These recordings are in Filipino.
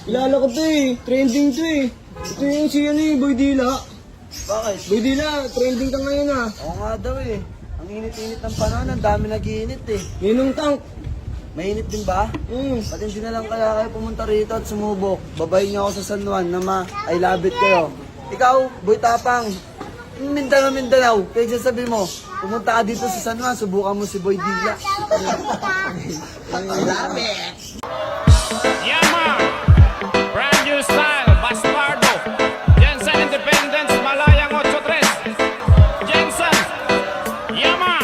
Kilala ko to eh. Trending to eh. Ito yung si ano eh, Boy Dila. Bakit? Boy Dila, trending ka ngayon ah. Oo nga daw eh. Ang init-init ng panahon, ang dami nag-iinit eh. Ninong Tank. Mainit din ba? Ba't hindi na lang kaya kayo pumunta rito at sumubok? Babayin niyo ako sa San Juan na I love it kayo. Ikaw, Boy Tapang, Mindanao, kaya sabi mo, pumunta ka dito sa San Juan, subukan mo si Boy Dila. I love it! Yama, brand new style, Bastardo, Jensen Independence, Malayang 83, Jensen, Yama.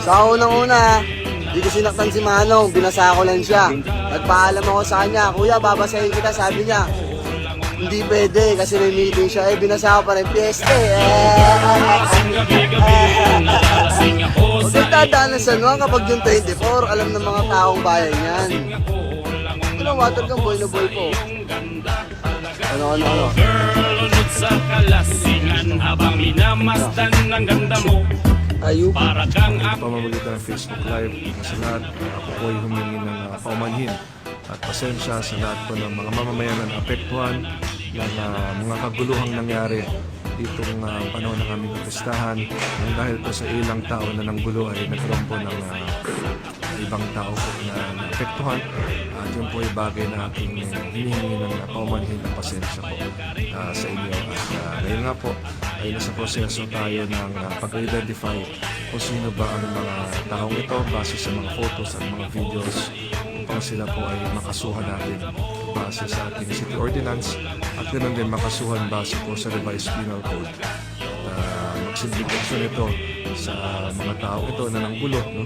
Sa unang-una, di ko sinaktan si Manong, binasa ko lang siya. Nagpaalam ako sa kanya, kuya, babasahin kita, sabi niya. Hindi pwede kasi may meeting siya, binasa ko pa rin piyeste. Huwag tandaan na San Juan kapag yung 24, alam ng mga taong bayan yan. Ito water kang boy na boy po. Ano? Girl, sa kalasingan habang minamasdan ng ganda mo. Ayup. Para kang Pamamagitan ng Facebook Live sa lahat, ako po ay humingi ng paumanhin at pasensya sa lahat po ng mga mamamayan na naapektuhan ng mga kaguluhang nangyari ditong panahon ng aming pistahan dahil po sa ilang tao na nanggulo ay nagkaroon po ng ibang tao po na naapektuhan at yun po ay bagay na aking hinihingi ng paumanhin na pasensya po sa inyo at ngayon nga po ay nasa proseso tayo ng pag-identify kung sino ba ang mga taong ito base sa mga photos at mga videos upang sila po ay makasuhan natin base sa ating city ordinance at ganoon din makasuhan base po sa revised penal code at magsilbing aksyon ito sa mga tao ito na nanggulo no?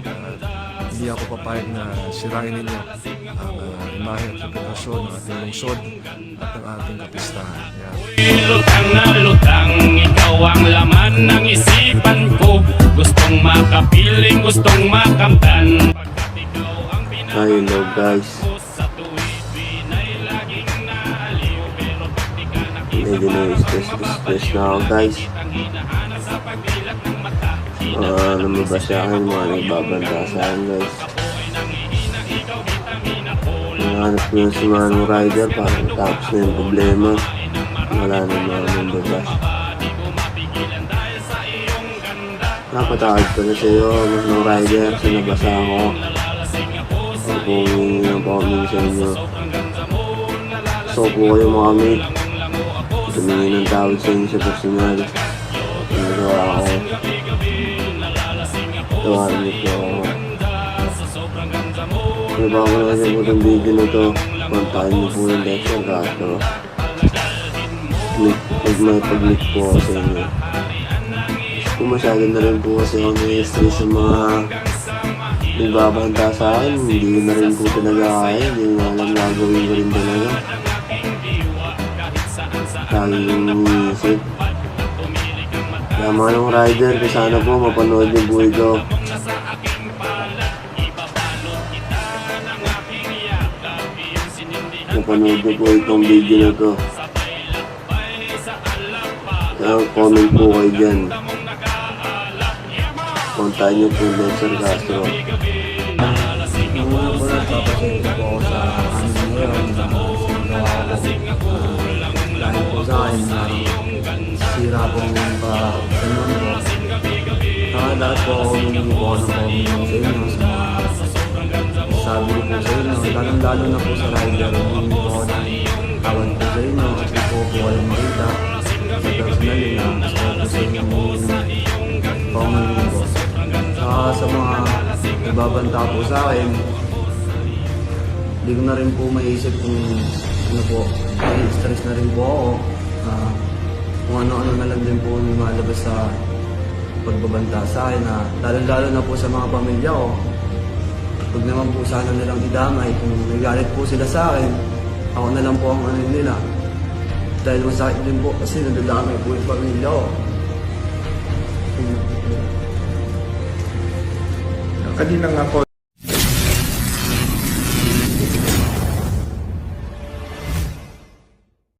Hindi ako papayag na sirain ninyo ang imahe at reputasyon ng ating lungsod at ng ating kapistahan. lutang na lutang, ikaw ang laman ng isipan ko. Gustong makapiling, gustong makamtan. Pagkat ikaw ang Hello guys, medyo na-stress na ako guys. Lumabas sa akin mga nagbabanta sa akin guys. Nahanap ko yung si Manong Rider para matapos na yung problema. Wala na mga lumabas. Napatakad ko na sa'yo Manong Rider, sinabasa ako. Kung yung pa-comment sa inyo, so po kayo mga mate, tumingin ng tawad sa inyo sa personal. Nagawa ako, tawarin niyo po ako. Kung ba ako na po itong video na ito, kontakin niyo po yung lecture kaso pag-like po ako sa inyo. Kung masyado na rin po kasi ako na-stress sa mga nagbabanta sa akin, hindi na rin po talaga kaya, hindi na alam na gawin ko rin talaga. Lagi yung iniisip. Kaya Manong Rider, sana po mapanood niyo po ito. Mapanood niyo po itong video na to. Kaya comment po kayo dyan. Kontakin niyo po Lexer Castro. Nung una po nagpapasensya po ako sa amin ngayon na nagawa ko. Dahil po sa akin na sira po yung pa-ganun po. Lahat po ako humingi po ng comment sa inyo sa mga sabi ko po sa inyo. Lalong-lalo na po sa rider, humingi po ako ng tawad po sa inyo at po kayong makita sa personally na gusto ko po sa inyo comment po. Sa mga nagbabanta po sa akin, hindi ko na rin po maisip kung ano po, may stress na rin po ako. Kung ano-ano na lang din po lumalabas sa pagbabanta sa akin na lalo na po sa mga pamilya ko. Huwag naman po sana nilang idamay kung nagalit po sila sa akin, ako na lang po ang ano nila. Dahil masakit din po kasi nadadamay po yung pamilya ko. Kanina nga po